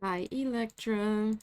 Hi, Electra.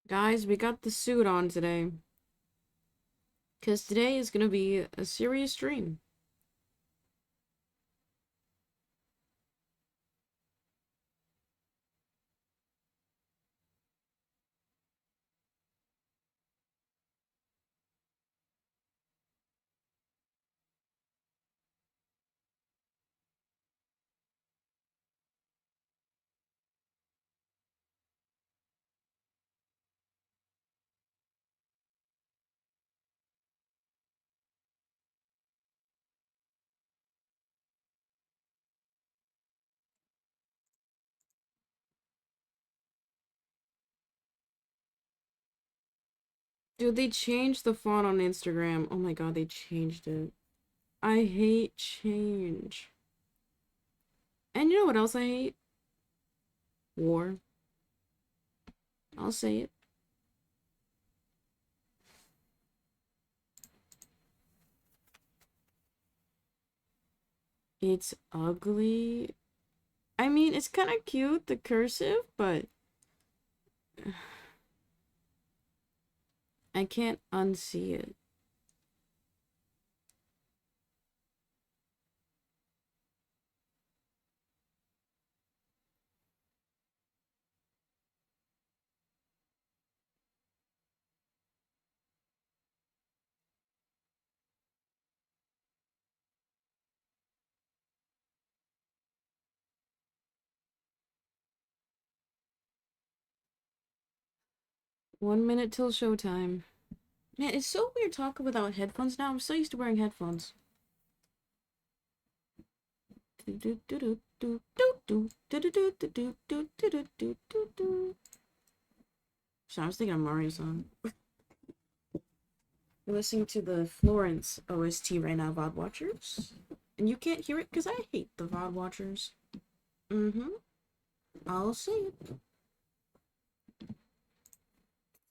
Guys, we got the suit on today. Because today is gonna be a serious stream. Dude, they changed the font on Instagram. Oh my god, they changed it. I hate change. And you know what else I hate? War. I'll say it. It's ugly. I mean, it's kind of cute, the cursive, but I can't unsee it. One minute till showtime. Man, it's so weird talking without headphones now. I'm so used to wearing headphones. So I was thinking of Mario song. We're listening to the Florence OST right now, VOD Watchers. And you can't hear it because I hate the VOD Watchers. Mm-hmm. I'll say it.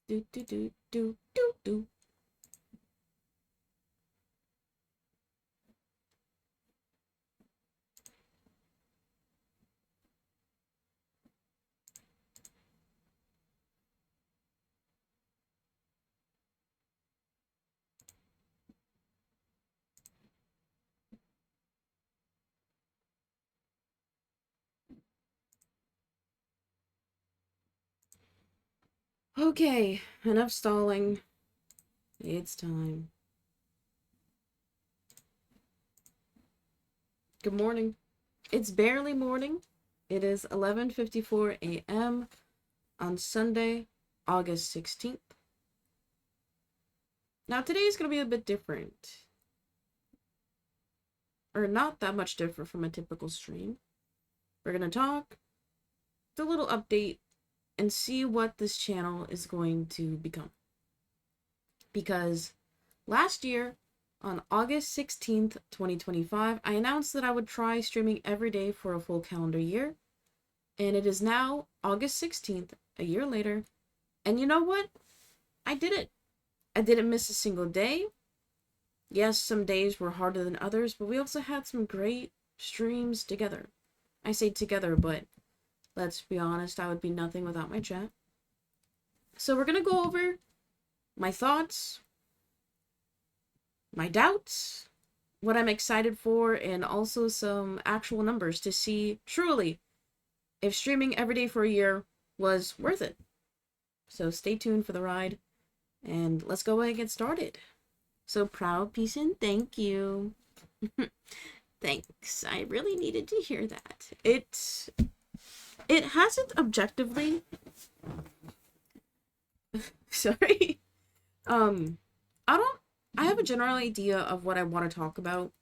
Do do do do do do. Okay, enough stalling. It's time. Good morning. It's barely morning. It is 11:54 a.m. on Sunday, August 16th. Now today's gonna be a bit different. Or not that much different from a typical stream. We're gonna talk, do a little update, and see what this channel is going to become. Because last year, on August 16th, 2025, I announced that I would try streaming every day for a full calendar year. And it is now August 16th, a year later. And you know what? I did it. I didn't miss a single day. Yes, some days were harder than others, but we also had some great streams together. I say together, but let's be honest, I would be nothing without my chat. So we're gonna go over my thoughts, my doubts, what I'm excited for, and also some actual numbers to see truly if streaming every day for a year was worth it. So stay tuned for the ride, And let's go ahead and get started. So proud, peace, and thank you. Thanks. I really needed to hear that. It hasn't objectively sorry. I don't I have a general idea of what I want to talk about.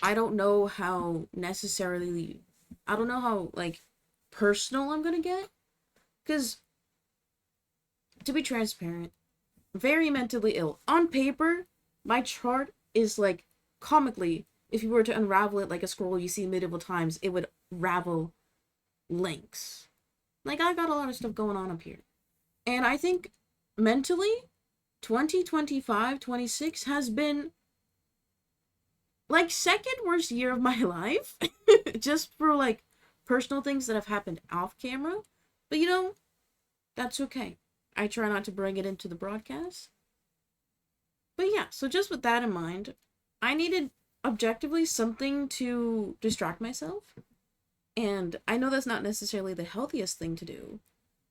I don't know how necessarily I don't know how like personal I'm gonna get. Cause to be transparent, very mentally ill. On paper, my chart is like comically, if you were to unravel it like a scroll you see in medieval times, it would ravel links. Like I got a lot of stuff going on up here. And I think mentally 2025, 26 has been like second worst year of my life. Just for like personal things that have happened off camera. But you know, that's okay. I try not to bring it into the broadcast. But yeah, so just with that in mind, I needed objectively something to distract myself. And I know that's not necessarily the healthiest thing to do,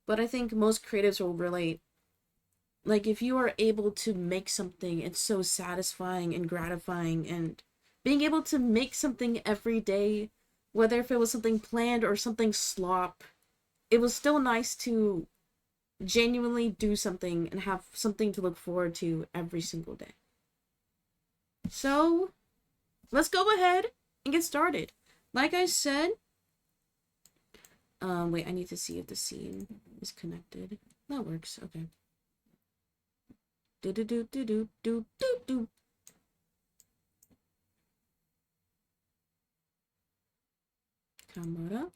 but I think most creatives will relate. Like, if you are able to make something, it's so satisfying and gratifying, and being able to make something every day, whether if it was something planned or something slop, it was still nice to genuinely do something and have something to look forward to every single day. So, let's go ahead and get started. Like I said, wait, I need to see if the scene is connected. That works, okay. Do do do do do do do do. Camera.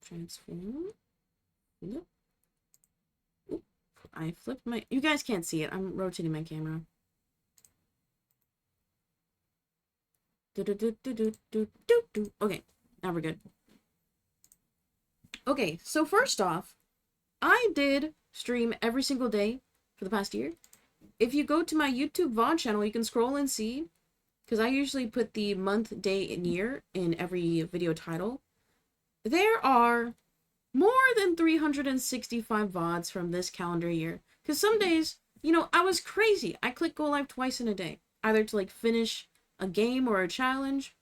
Transform. Yep. Oop. I flipped my... You guys can't see it. I'm rotating my camera. Do do do do do do do do. Okay, now we're good. Okay, so first off, I did stream every single day for the past year. If you go to my YouTube VOD channel, you can scroll and see, because I usually put the month, day, and year in every video title. There are more than 365 VODs from this calendar year. Because some days, you know, I was crazy. I click go live twice in a day, either to like finish a game or a challenge,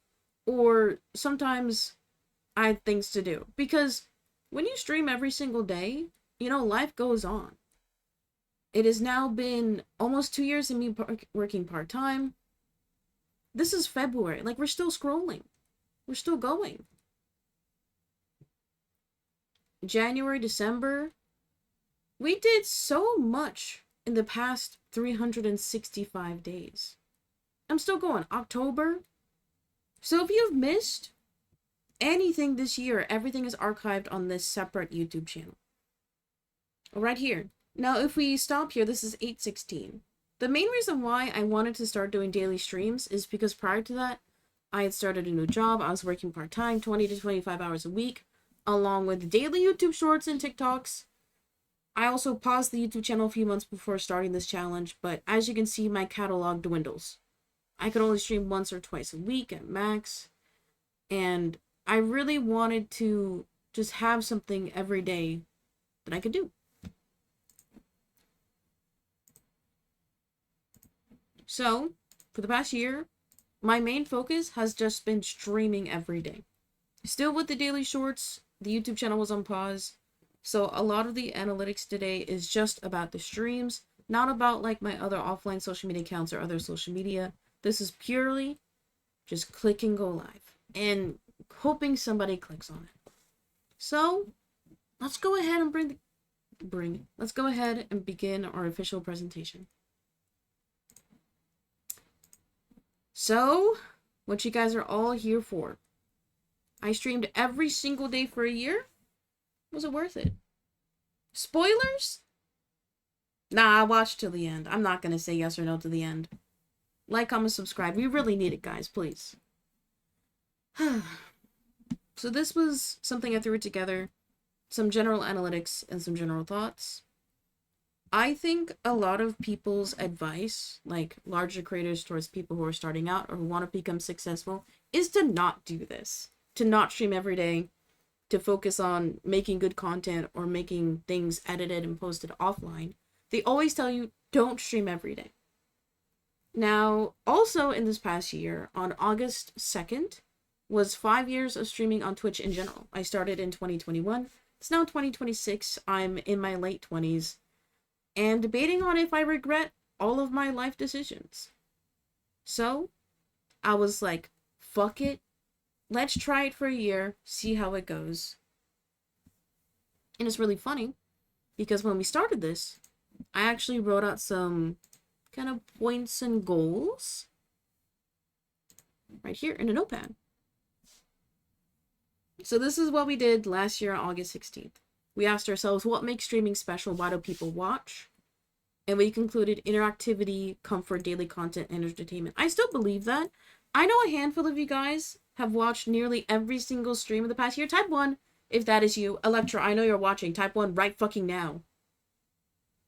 or sometimes I had things to do. Because when you stream every single day, you know, life goes on. It has now been almost 2 years of me working part-time. This is February. Like, we're still scrolling. We're still going. January, December. We did so much in the past 365 days. I'm still going. October. So if you've missed anything this year, everything is archived on this separate YouTube channel. Right here. Now, if we stop here, this is 8/16. The main reason why I wanted to start doing daily streams is because prior to that, I had started a new job. I was working part-time, 20 to 25 hours a week, along with daily YouTube shorts and TikToks. I also paused the YouTube channel a few months before starting this challenge, but as you can see, my catalog dwindles. I could only stream once or twice a week at max, and I really wanted to just have something every day that I could do. So, for the past year, my main focus has just been streaming every day. Still with the daily shorts, the YouTube channel was on pause. So a lot of the analytics today is just about the streams, not about like my other offline social media accounts or other social media. This is purely just click and go live and hoping somebody clicks on it. So let's go ahead and let's go ahead and begin our official presentation. So, what you guys are all here for? I streamed every single day for a year. Was it worth it? Spoilers? Nah, watch till the end. I'm not gonna say yes or no to the end. Like, comment, subscribe. We really need it, guys, please. So this was something I threw together. Some general analytics and some general thoughts. I think a lot of people's advice, like larger creators towards people who are starting out or who want to become successful, is to not do this. To not stream every day. to focus on making good content or making things edited and posted offline, they always tell you don't stream every day. Now, also in this past year, on August 2nd, was 5 years of streaming on Twitch in general. I started in 2021. It's now 2026. I'm in my late 20s and debating on if I regret all of my life decisions. So, I was like, fuck it. Let's try it for a year, see how it goes. And it's really funny because when we started this, I actually wrote out some kind of points and goals right here in a notepad. So this is what we did last year on August 16th. We asked ourselves, what makes streaming special? Why do people watch? And we concluded interactivity, comfort, daily content, and entertainment. I still believe that. I know a handful of you guys have watched nearly every single stream of the past year. Type 1 if that is you. Electra, I know you're watching. Type 1 right fucking now.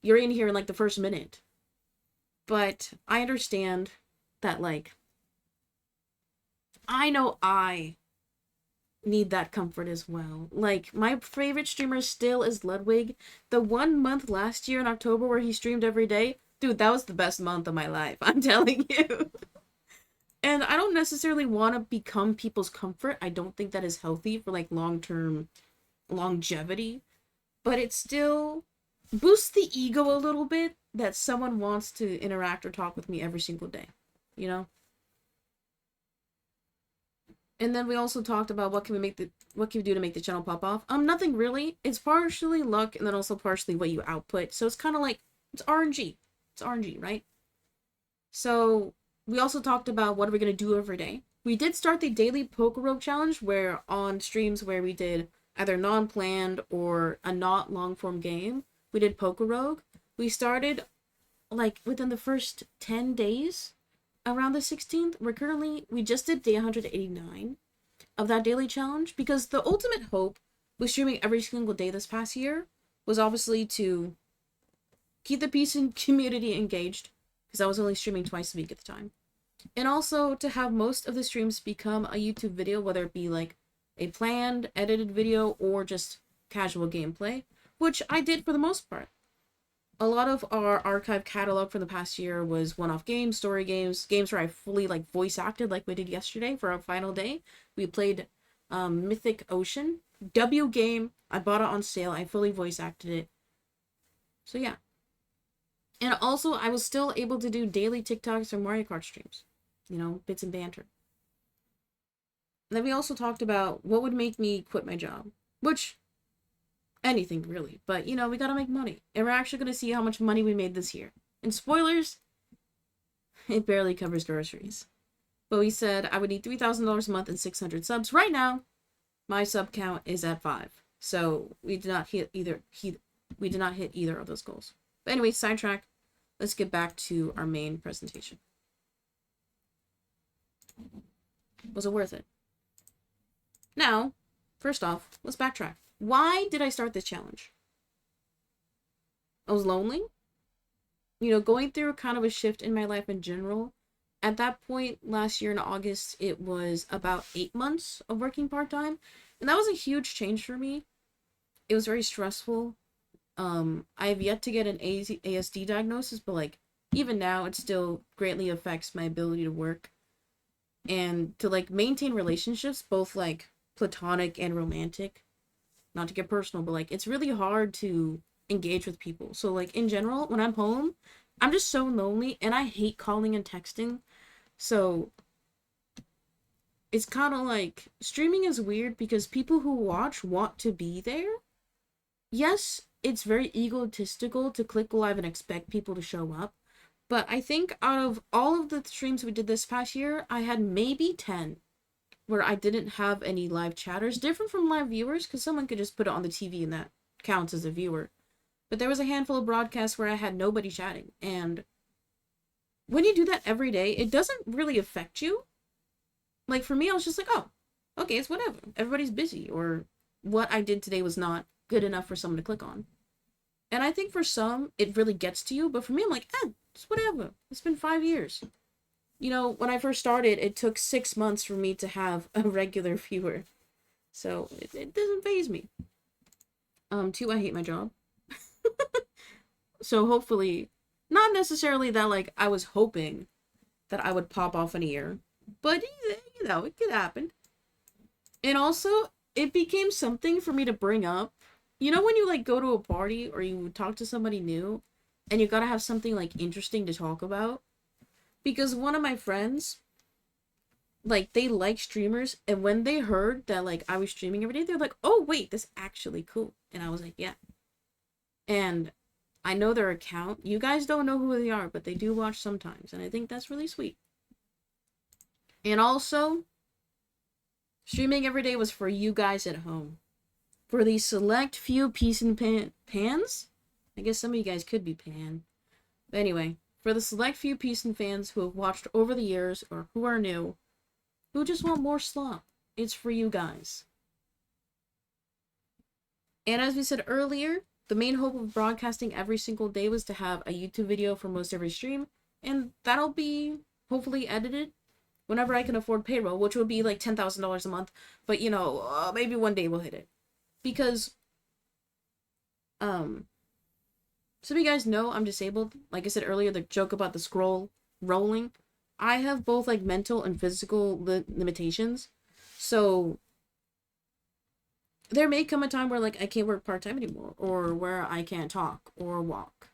You're in here in like the first minute. But I understand that, like, I know I need that comfort as well. Like, my favorite streamer still is Ludwig. The 1 month last year in October where he streamed every day, dude, that was the best month of my life. I'm telling you. And I don't necessarily want to become people's comfort. I don't think that is healthy for, like, long-term longevity. But it still boosts the ego a little bit that someone wants to interact or talk with me every single day. You know? And then we also talked about what can we do to make the channel pop off. Nothing really. It's partially luck and then also partially what you output. So it's kind of like, it's RNG. It's RNG, right? So we also talked about what are we going to do every day. We did start the daily Poker Rogue challenge where on streams where we did either non-planned or a not long-form game, we did Poker Rogue. We started like within the first 10 days around the 16th. We just did day 189 of that daily challenge because the ultimate hope with streaming every single day this past year was obviously to keep the peace and community engaged because I was only streaming twice a week at the time. And also to have most of the streams become a YouTube video, whether it be like a planned, edited video or just casual gameplay, which I did for the most part. A lot of our archive catalog for the past year was one-off games, story games, games where I fully like voice acted like we did yesterday for our final day. We played Mythic Ocean. W game. I bought it on sale. I fully voice acted it. So yeah. And also I was still able to do daily TikToks or Mario Kart streams. You know, bits and banter. And then we also talked about what would make me quit my job. Which, anything really. But, you know, we gotta make money. And we're actually gonna see how much money we made this year. And spoilers, it barely covers groceries. But we said I would need $3,000 a month and 600 subs. Right now, my sub count is at 5. So we did not hit either of those goals. But anyway, sidetrack. Let's get back to our main presentation. Was it worth it? Now, first off, let's backtrack. Why did I start this challenge? I was lonely. You know, going through kind of a shift in my life in general. At that point, last year in August, it was about 8 months of working part-time. And that was a huge change for me. It was very stressful. I have yet to get an ASD diagnosis, but like, even now, it still greatly affects my ability to work. And to like maintain relationships, both like platonic and romantic. Not to get personal, but like, it's really hard to engage with people. So like, in general, when I'm home, I'm just so lonely and I hate calling and texting. So it's kind of like, streaming is weird because people who watch want to be there. Yes, it's very egotistical to click live and expect people to show up. But I think out of all of the streams we did this past year, I had maybe 10 where I didn't have any live chatters, different from live viewers, because someone could just put it on the TV and that counts as a viewer. But there was a handful of broadcasts where I had nobody chatting. And when you do that every day, it doesn't really affect you. Like for me, I was just like, oh, okay, it's whatever. Everybody's busy. Or what I did today was not good enough for someone to click on. And I think for some, it really gets to you. But for me, I'm like, it's whatever. It's been 5 years. You know, when I first started, it took 6 months for me to have a regular viewer. So it doesn't faze me. Two, I hate my job. So hopefully, not necessarily that like I was hoping that I would pop off in a year, but you know, it could happen. And also, it became something for me to bring up. You know when you like go to a party or you talk to somebody new and you gotta have something like interesting to talk about? Because one of my friends, like they like streamers, and when they heard that like I was streaming every day, they're like, "Oh wait, that's actually cool." And I was like, "Yeah." And I know their account. You guys don't know who they are, but they do watch sometimes, and I think that's really sweet. And also, streaming every day was for you guys at home. For the select few peas and pans? I guess some of you guys could be pan. But anyway, for the select few peas and fans who have watched over the years or who are new, who just want more slop, it's for you guys. And as we said earlier, the main hope of broadcasting every single day was to have a YouTube video for most every stream, and that'll be hopefully edited whenever I can afford payroll, which would be like $10,000 a month. But you know, maybe one day we'll hit it. Because some of you guys know I'm disabled. Like I said earlier, the joke about the scroll rolling. I have both like mental and physical limitations. So there may come a time where like I can't work part-time anymore, or where I can't talk or walk.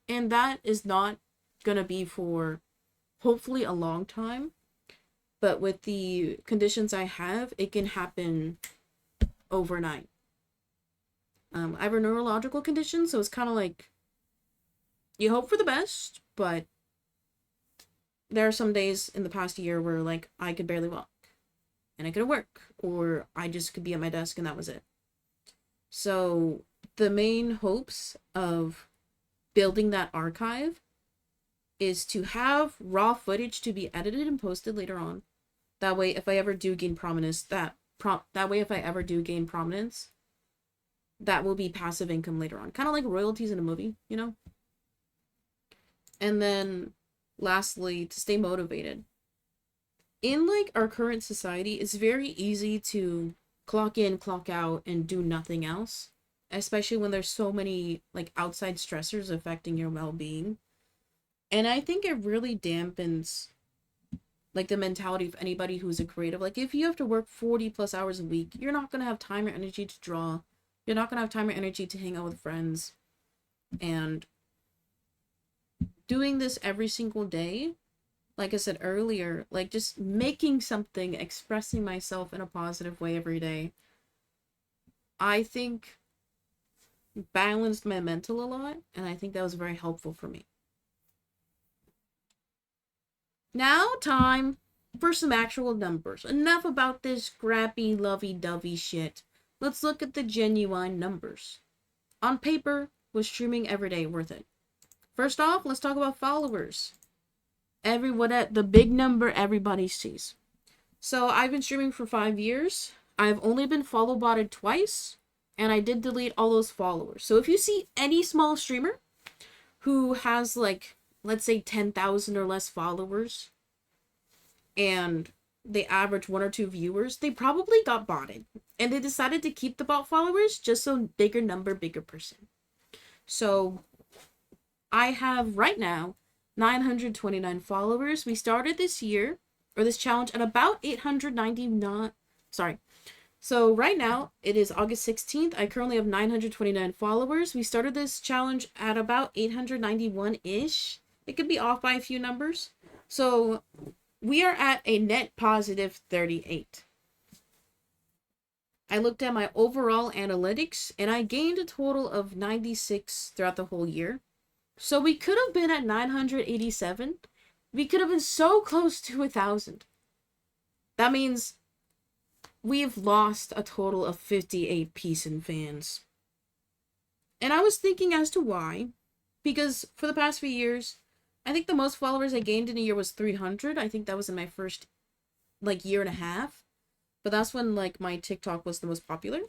And that is not gonna be for hopefully a long time. But with the conditions I have, it can happen overnight. I have a neurological condition, so it's kind of like you hope for the best, but there are some days in the past year where like I could barely walk and I couldn't work, or I just could be at my desk and that was it. So the main hopes of building that archive is to have raw footage to be edited and posted later on. That way, if I ever do gain prominence, that way if I ever do gain prominence, that will be passive income later on. Kind of like royalties in a movie, you know? And then lastly, to stay motivated. In like our current society, it's very easy to clock in, clock out, and do nothing else. Especially when there's so many like outside stressors affecting your well-being. And I think it really dampens like the mentality of anybody who's a creative. Like if you have to work 40 plus hours a week, you're not gonna have time or energy to draw. You're not gonna have time or energy to hang out with friends. And doing this every single day, like I said earlier, like just making something, expressing myself in a positive way every day, I think balanced my mental a lot, and I think that was very helpful for me. Now, time for some actual numbers. Enough about this scrappy, lovey-dovey shit. Let's look at the genuine numbers. On paper, was streaming every day worth it? First off, let's talk about followers. The big number everybody sees. So I've been streaming for 5 years. I've only been follow botted twice, and I did delete all those followers. So if you see any small streamer who has like, let's say 10,000 or less followers, and they average 1 or 2 viewers, they probably got botted. And they decided to keep the bot followers just so bigger number, bigger person. So I have right now 929 followers. We started this year, or this challenge, at about 899. Sorry. So right now, it is August 16th. I currently have 929 followers. We started this challenge at about 891-ish. It could be off by a few numbers. So we are at a net positive 38. I looked at my overall analytics, and I gained a total of 96 throughout the whole year. So we could have been at 987. We could have been so close to 1,000. That means we've lost a total of 58 peas and fans. And I was thinking as to why. Because for the past few years, I think the most followers I gained in a year was 300. I think that was in my first like year and a half. But that's when like my TikTok was the most popular.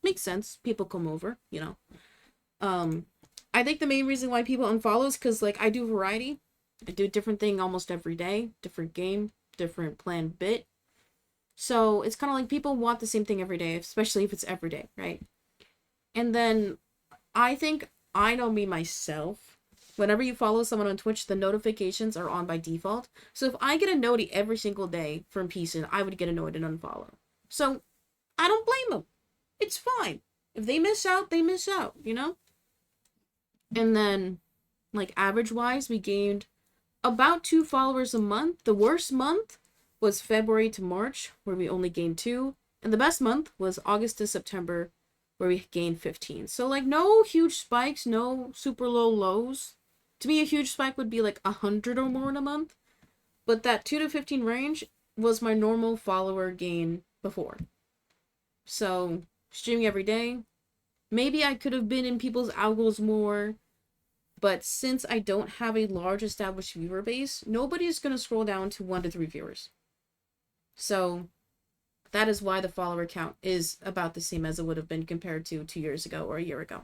Makes sense. People come over, you know. I think the main reason why people unfollow is because like I do variety. I do a different thing almost every day. Different game, different planned bit. So it's kind of like people want the same thing every day, especially if it's every day, right? And then I think I know me myself. Whenever you follow someone on Twitch, the notifications are on by default. So if I get a noti every single day from Peacein, I would get annoyed and unfollow. So I don't blame them. It's fine. If they miss out, they miss out, you know? And then, like, average-wise, we gained about 2 followers a month. The worst month was February to March, where we only gained 2. And the best month was August to September, where we gained 15. So, like, no huge spikes, no super low lows. To me, a huge spike would be, like, 100 or more in a month. But that 2 to 15 range was my normal follower gain before. So, streaming every day. Maybe I could have been in people's algos more. But since I don't have a large established viewer base, nobody's going to scroll down to 1 to 3 viewers. So that is why the follower count is about the same as it would have been compared to 2 years ago or a year ago.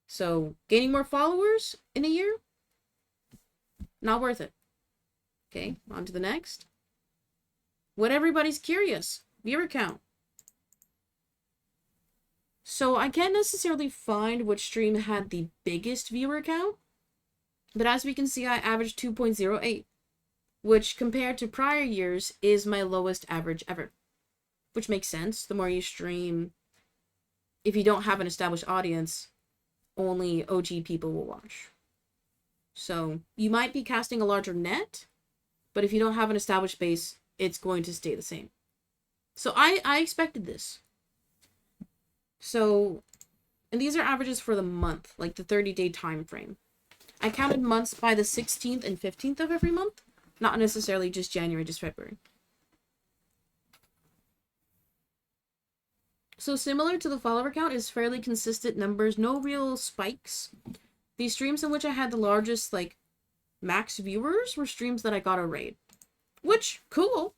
So gaining more followers in a year, not worth it. Okay, on to the next. What everybody's curious, viewer count. So I can't necessarily find which stream had the biggest viewer count, but as we can see, I averaged 2.08, which compared to prior years is my lowest average ever, which makes sense. The more you stream, if you don't have an established audience, only OG people will watch. So you might be casting a larger net, but if you don't have an established base, it's going to stay the same. So I expected this. So, and these are averages for the month, like the 30-day time frame. I counted months by the 16th and 15th of every month, not necessarily just January, just February. So similar to the follower count is fairly consistent numbers, no real spikes. The streams in which I had the largest, like, max viewers were streams that I got a raid. Which, cool.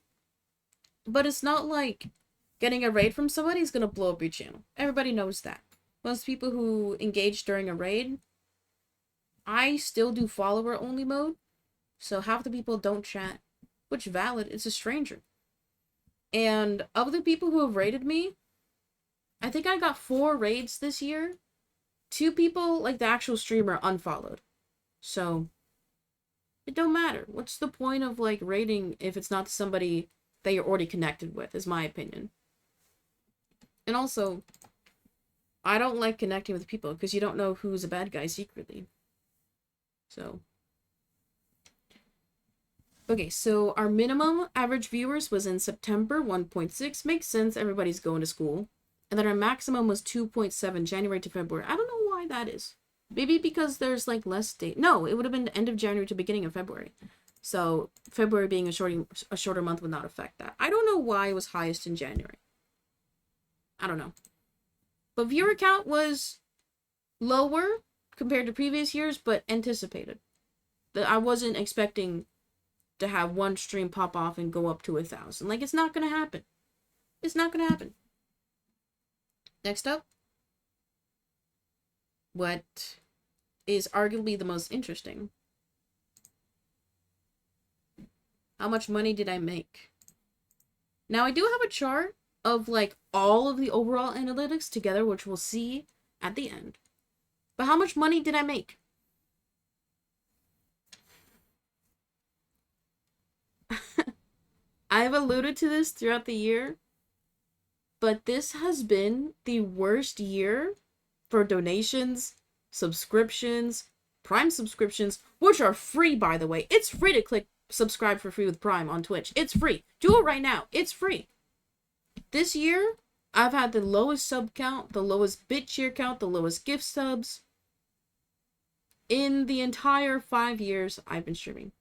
But it's not like getting a raid from somebody is gonna blow up your channel. Everybody knows that. Most people who engage during a raid, I still do follower-only mode, so half the people don't chat, which valid, it's a stranger. And of the people who have raided me, I think I got 4 raids this year. 2 people, like the actual streamer, unfollowed. So, it don't matter. What's the point of, like, raiding if it's not somebody that you're already connected with, is my opinion. And also, I don't like connecting with people because you don't know who's a bad guy secretly. So. Okay, so our minimum average viewers was in September, 1.6. Makes sense, everybody's going to school. And then our maximum was 2.7, January to February. I don't know why that is. Maybe because there's, like, less date. No, it would have been the end of January to beginning of February. So, February being a shorter month would not affect that. I don't know why it was highest in January. I don't know. But viewer count was lower compared to previous years, but anticipated. I wasn't expecting to have one stream pop off and go up to 1,000. Like, it's not gonna happen. It's not gonna happen. Next up. What is arguably the most interesting. How much money did I make? Now, I do have a chart of, like, all of the overall analytics together, which we'll see at the end. But how much money did I make? I've alluded to this throughout the year, but this has been the worst year for donations, subscriptions, Prime subscriptions, which are free, by the way. It's free to click subscribe for free with Prime on Twitch. It's free. Do it right now. It's free. This year, I've had the lowest sub count, the lowest bit cheer count, the lowest gift subs in the entire 5 years I've been streaming.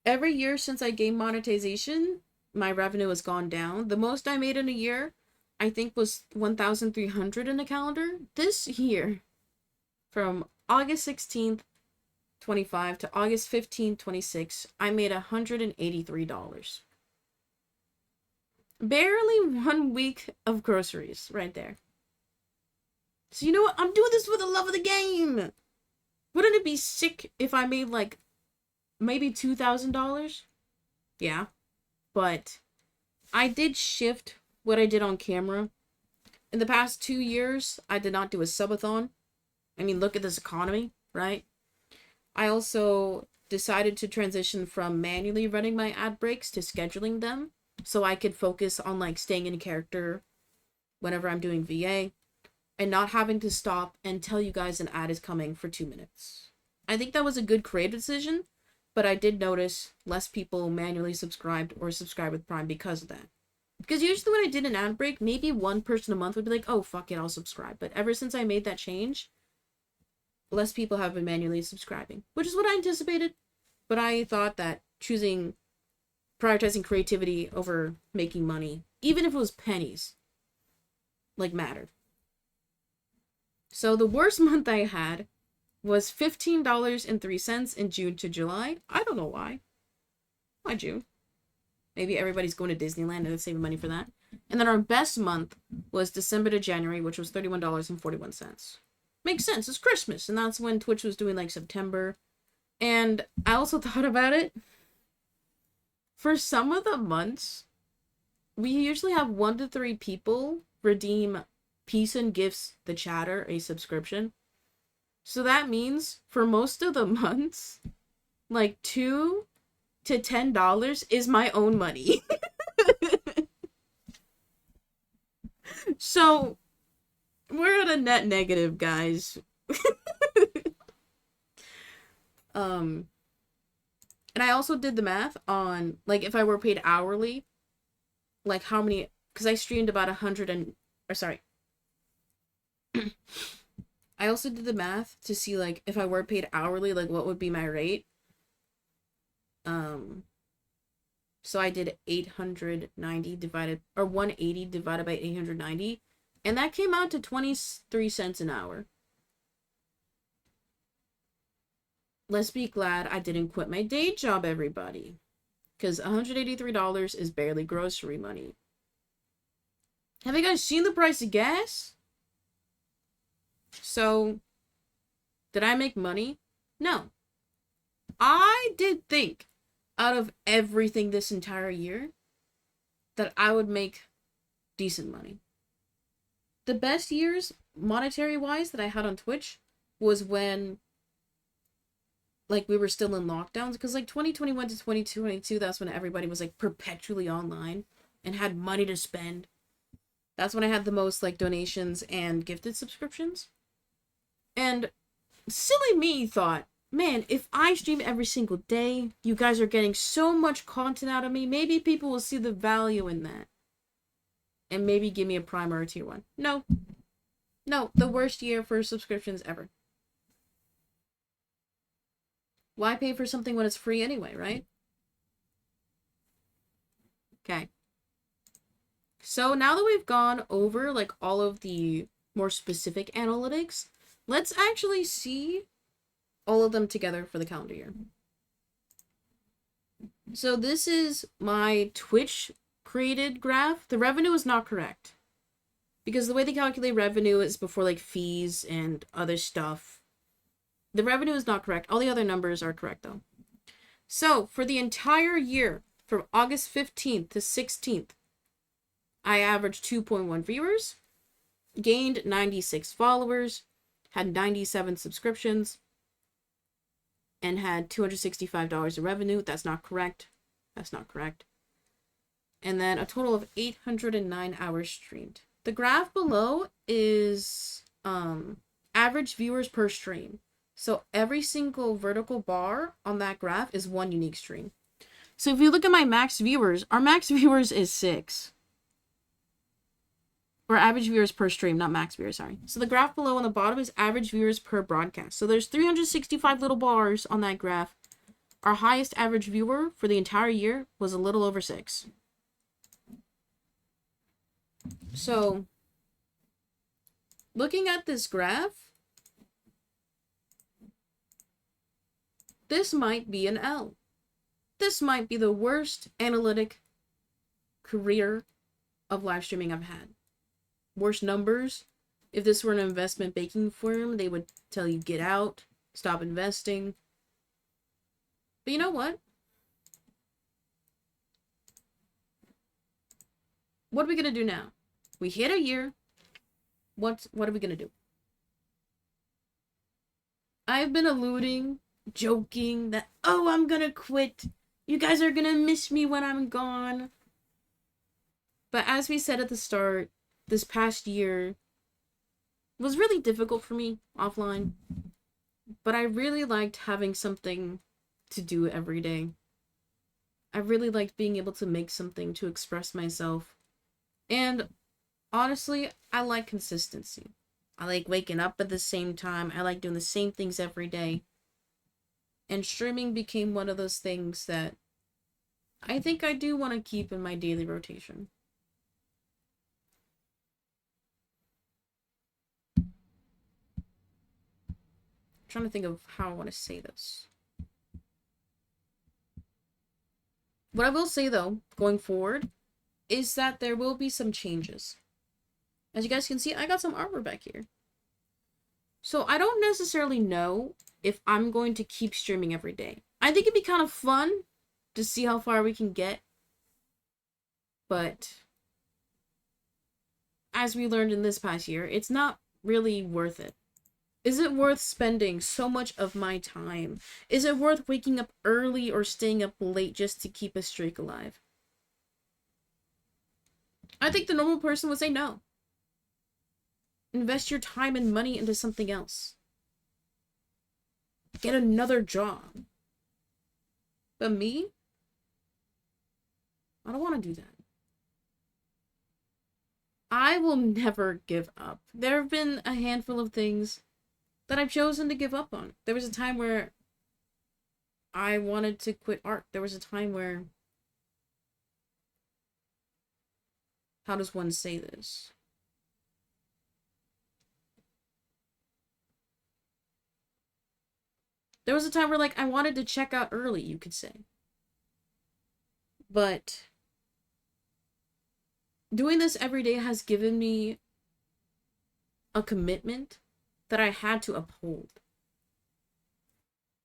Every year since I gained monetization, my revenue has gone down. The most I made in a year, I think, was 1,300 in a calendar. This year, from August 16th, 25 to August 15th, 26, I made $183. Barely 1 week of groceries right there. So you know what? I'm doing this for the love of the game. Wouldn't it be sick if I made, like, maybe $2,000? Yeah. but I did shift what I did on camera. In the past 2 years, I did not do a subathon. I mean, look at this economy, right? I also decided to transition from manually running my ad breaks to scheduling them so I could focus on like staying in character whenever I'm doing VA and not having to stop and tell you guys an ad is coming for 2 minutes. I think that was a good creative decision, but I did notice less people manually subscribed or subscribe with Prime because of that. Because usually when I did an ad break, maybe one person a month would be like, oh, fuck it, I'll subscribe. But ever since I made that change, less people have been manually subscribing, which is what I anticipated. But I thought that prioritizing creativity over making money, even if it was pennies, like mattered. So the worst month I had was $15.03 in June to July. I don't know why. Why June? Maybe everybody's going to Disneyland and they're saving money for that. And then our best month was December to January, which was $31.41. Makes sense. It's Christmas, and that's when Twitch was doing like September. And I also thought about it. For some of the months, we usually have 1 to 3 people redeem Peace and Gifts the Chatter a subscription. So that means for most of the months, like $2 to $10 is my own money. So we're at a net negative, guys. And I also did the math on, like, if I were paid hourly, like how many, because I streamed about 100 and, or sorry. I also did the math to see, like, if I were paid hourly, like, what would be my rate. So I did 890 divided, or 180 divided by 890, and that came out to 23 cents an hour. Let's be glad I didn't quit my day job, everybody. Because $183 is barely grocery money. Have you guys seen the price of gas? So, did I make money? No. I did think, out of everything this entire year, that I would make decent money. The best years, monetary-wise, that I had on Twitch was when, like, we were still in lockdowns. Because, like, 2021 to 2022, that's when everybody was, like, perpetually online and had money to spend. That's when I had the most, like, donations and gifted subscriptions. And silly me thought, man, if I stream every single day, you guys are getting so much content out of me, maybe people will see the value in that. And maybe give me a Prime or a Tier 1. No. No, the worst year for subscriptions ever. Why pay for something when it's free anyway, right? Okay. So now that we've gone over, like, all of the more specific analytics, let's actually see all of them together for the calendar year. So this is my Twitch created graph. The revenue is not correct, because the way they calculate revenue is before, like, fees and other stuff. The revenue is not correct. All the other numbers are correct, though. So for the entire year, from August 15th to 16th, I averaged 2.1 viewers, gained 96 followers, had 97 subscriptions, and had $265 in revenue. That's not correct. That's not correct. And then a total of 809 hours streamed. The graph below is average viewers per stream. So every single vertical bar on that graph is one unique stream. So if you look at my max viewers, our max viewers is 6. Or average viewers per stream, not max viewers, sorry. So the graph below on the bottom is average viewers per broadcast. So there's 365 little bars on that graph. Our highest average viewer for the entire year was a little over 6. So, looking at this graph, this might be an L. This might be the worst analytic career of live streaming I've had. Worst numbers. If this were an investment banking firm, they would tell you get out, stop investing. But you know what? what are we gonna do now? We hit a year. What are we gonna do? I've been alluding, joking that, oh, I'm gonna quit. You guys are gonna miss me when I'm gone. But as we said at the start, this past year was really difficult for me offline. But I really liked having something to do every day. I really liked being able to make something to express myself. And honestly, I like consistency. I like waking up at the same time. I like doing the same things every day. And streaming became one of those things that I think I do want to keep in my daily rotation. I'm trying to think of how I want to say this. What I will say, though, going forward, is that there will be some changes. As you guys can see, I got some artwork back here. So I don't necessarily know if I'm going to keep streaming every day. I think it'd be kind of fun to see how far we can get. But as we learned in this past year, it's not really worth it. Is it worth spending so much of my time? Is it worth waking up early or staying up late just to keep a streak alive? I think the normal person would say no. Invest your time and money into something else. Get another job. But me? I don't want to do that. I will never give up. There have been a handful of things that I've chosen to give up on. There was a time where I wanted to quit art. There was a time where... How does one say this? There was a time where, like, I wanted to check out early, you could say. But doing this every day has given me a commitment that I had to uphold.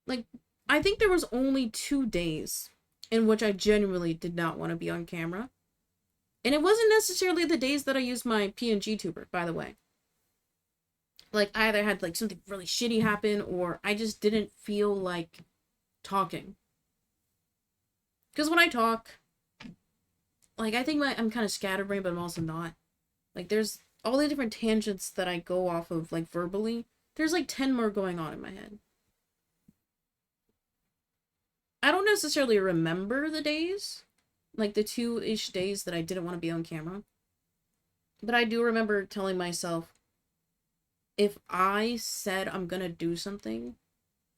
Like, I think there was only 2 days in which I genuinely did not want to be on camera. And it wasn't necessarily the days that I used my PNG tuber, by the way. Like, I either had, like, something really shitty happen, or I just didn't feel like talking. Because when I talk, like, I think I'm kind of scatterbrained, but I'm also not. Like, there's all the different tangents that I go off of, like, verbally. There's, like, 10 more going on in my head. I don't necessarily remember the days. Like, the 2-ish days that I didn't want to be on camera. But I do remember telling myself, if I said I'm gonna do something,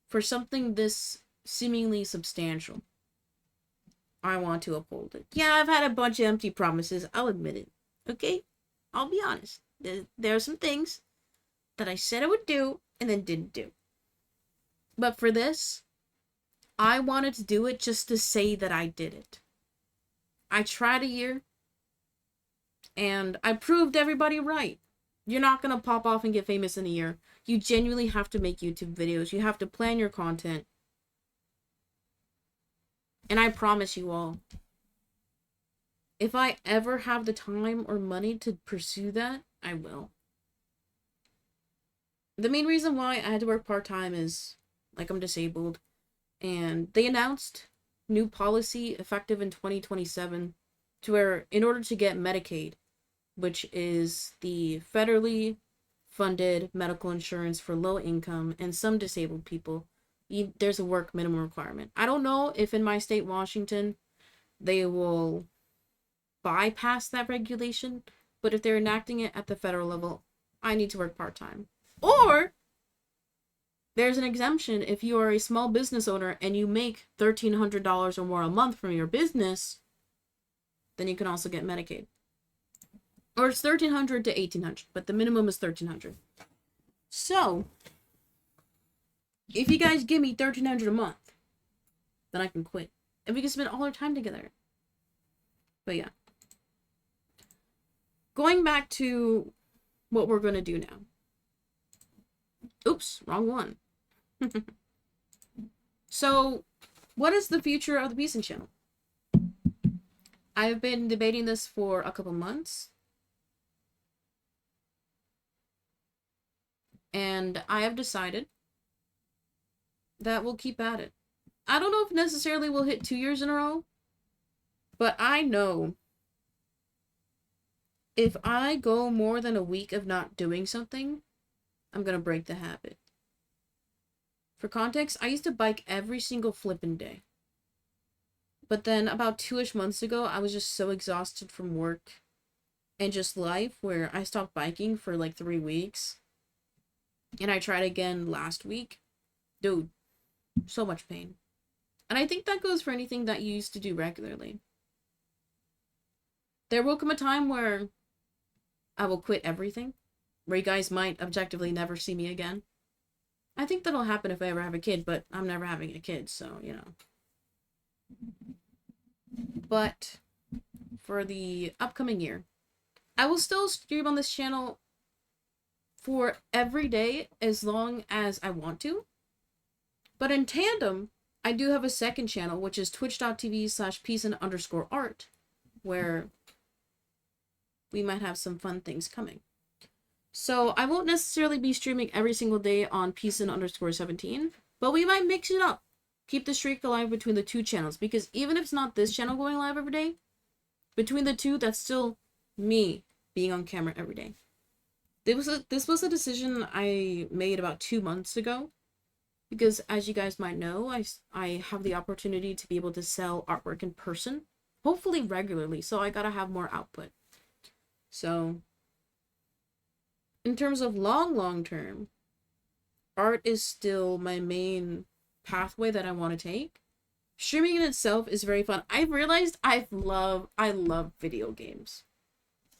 for something this seemingly substantial, I want to uphold it. Yeah, I've had a bunch of empty promises, I'll admit it. Okay? I'll be honest. There are some things that I said I would do, and then didn't do. But for this, I wanted to do it just to say that I did it. I tried a year, and I proved everybody right. You're not gonna pop off and get famous in a year. You genuinely have to make YouTube videos. You have to plan your content. And I promise you all, if I ever have the time or money to pursue that, I will. The main reason why I had to work part-time is, like, I'm disabled. And they announced new policy effective in 2027 to where, in order to get Medicaid, which is the federally funded medical insurance for low income and some disabled people, there's a work minimum requirement. I don't know if in my state, Washington, they will bypass that regulation, but if they're enacting it at the federal level, I need to work part-time. Or there's an exemption if you are a small business owner and you make $1,300 or more a month from your business, then you can also get Medicaid. Or it's $1,300 to $1,800, but the minimum is $1,300. So, if you guys give me $1,300 a month, then I can quit. And we can spend all our time together. But yeah. Going back to what we're going to do now. Oops, wrong one. So, what is the future of the Beeson channel? I've been debating this for a couple months. And I have decided that we'll keep at it. I don't know if necessarily we'll hit 2 years in a row, but I know if I go more than a week of not doing something, I'm gonna break the habit. For context, I used to bike every single flippin' day. But then about 2-ish months ago, I was just so exhausted from work and just life where I stopped biking for like 3 weeks. And I tried again last week. Dude, so much pain. And I think that goes for anything that you used to do regularly. There will come a time where I will quit everything, where you guys might objectively never see me again. I think that'll happen if I ever have a kid, but I'm never having a kid, so, you know. But for the upcoming year, I will still stream on this channel for every day as long as I want to. But in tandem, I do have a second channel, which is twitch.tv/peacein_art, where we might have some fun things coming. So I won't necessarily be streaming every single day on peacein_17, but we might mix it up. Keep the streak alive between the two channels, because even if it's not this channel going live every day, between the two, that's still me being on camera every day. This was a decision I made about 2 months ago, because as you guys might know, I have the opportunity to be able to sell artwork in person, hopefully regularly, so I gotta have more output. So, in terms of long term, art is still my main pathway that I want to take. Streaming in itself is very fun. I've realized I love video games.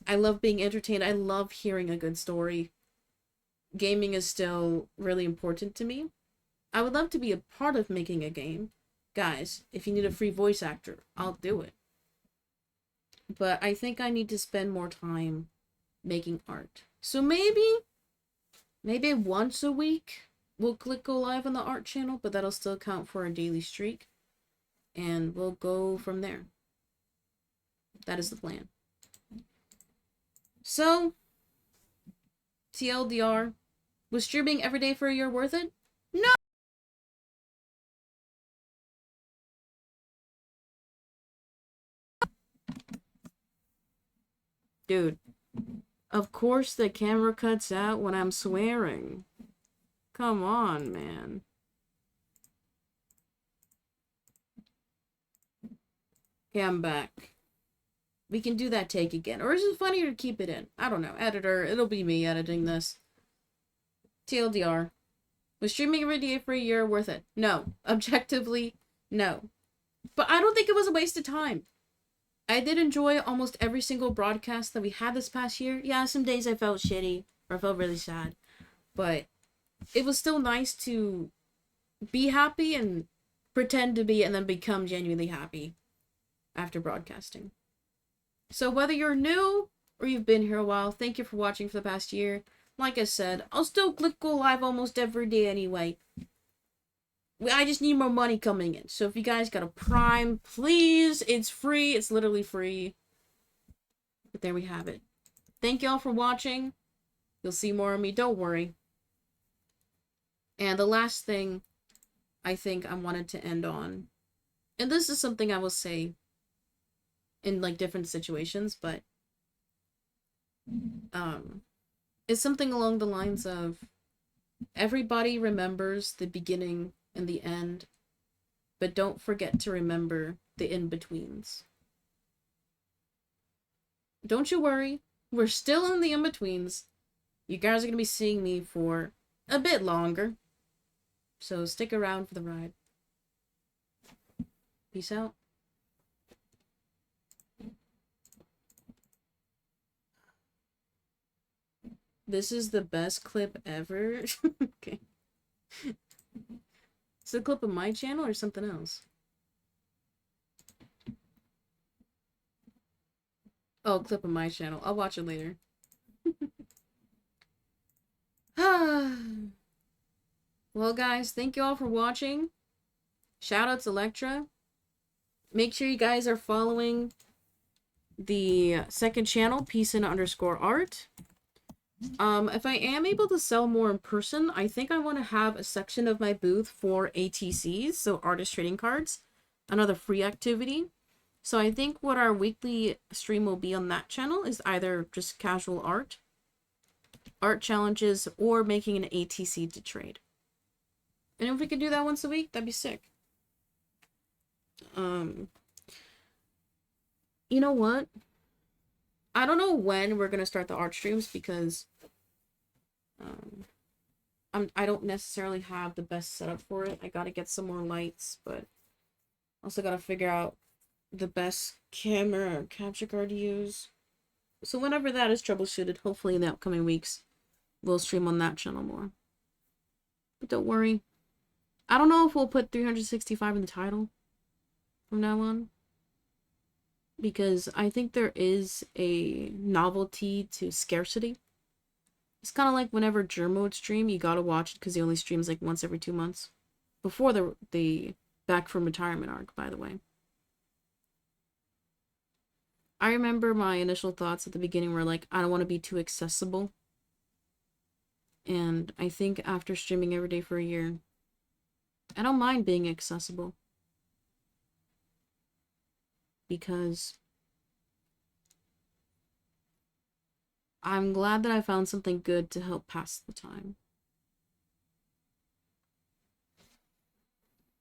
I love being entertained. I love hearing a good story. Gaming is still really important to me. I would love to be a part of making a game. Guys, if you need a free voice actor, I'll do it. But I think I need to spend more time making art. So maybe once a week we'll go live on the art channel, but that'll still count for a daily streak. And we'll go from there. That is the plan. So, TLDR, was streaming every day for a year worth it? No! Dude, of course the camera cuts out when I'm swearing. Come on, man. Okay, I'm back. We can do that take again. Or is it funnier to keep it in? I don't know. Editor, it'll be me editing this. TLDR. Was streaming every day for a year worth it? No. Objectively, no. But I don't think it was a waste of time. I did enjoy almost every single broadcast that we had this past year. Yeah, some days I felt shitty, or I felt really sad. But it was still nice to be happy and pretend to be and then become genuinely happy after broadcasting. So whether you're new or you've been here a while, thank you for watching for the past year. Like I said, I'll still click go live almost every day anyway. I just need more money coming in. So if you guys got a Prime, please, it's free. It's literally free. But there we have it. Thank y'all for watching. You'll see more of me. Don't worry. And the last thing I think I wanted to end on, and this is something I will say in like different situations, but it's something along the lines of everybody remembers the beginning and the end, but don't forget to remember the in-betweens. Don't you worry, we're still in the in-betweens. You guys are going to be seeing me for a bit longer, so stick around for the ride. Peace out. This is the best clip ever. Okay. Is it a clip of my channel or something else? Oh, clip of my channel. I'll watch it later. Well, guys, thank you all for watching. Shout out to Electra. Make sure you guys are following the second channel, peacein_art. If I am able to sell more in person, I think I want to have a section of my booth for ATCs, so artist trading cards, another free activity. So I think what our weekly stream will be on that channel is either just casual art challenges, or making an ATC to trade. And if we could do that once a week, that'd be sick. You know what? I don't know when we're gonna start the art streams because I don't necessarily have the best setup for it. I gotta get some more lights, but also gotta figure out the best camera or capture card to use. So whenever that is troubleshooted, hopefully in the upcoming weeks, we'll stream on that channel more. But don't worry. I don't know if we'll put 365 in the title from now on, because I think there is a novelty to scarcity. It's kind of like whenever Germo would stream, you gotta watch it because he only streams like once every 2 months. Before the Back from Retirement arc, by the way. I remember my initial thoughts at the beginning were like, I don't want to be too accessible. And I think after streaming every day for a year, I don't mind being accessible. Because I'm glad that I found something good to help pass the time.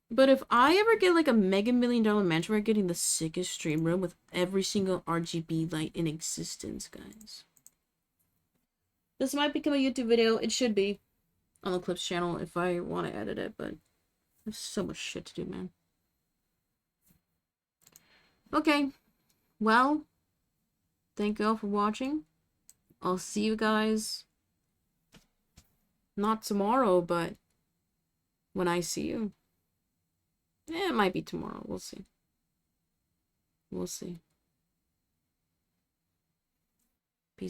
But if I ever get like a mega $1 million mansion, we're getting the sickest stream room with every single RGB light in existence, guys. This might become a YouTube video. It should be on the Clips channel if I want to edit it, but there's so much shit to do, man. Okay. Well, thank you all for watching. I'll see you guys not tomorrow, but when I see you. It might be tomorrow. We'll see. We'll see.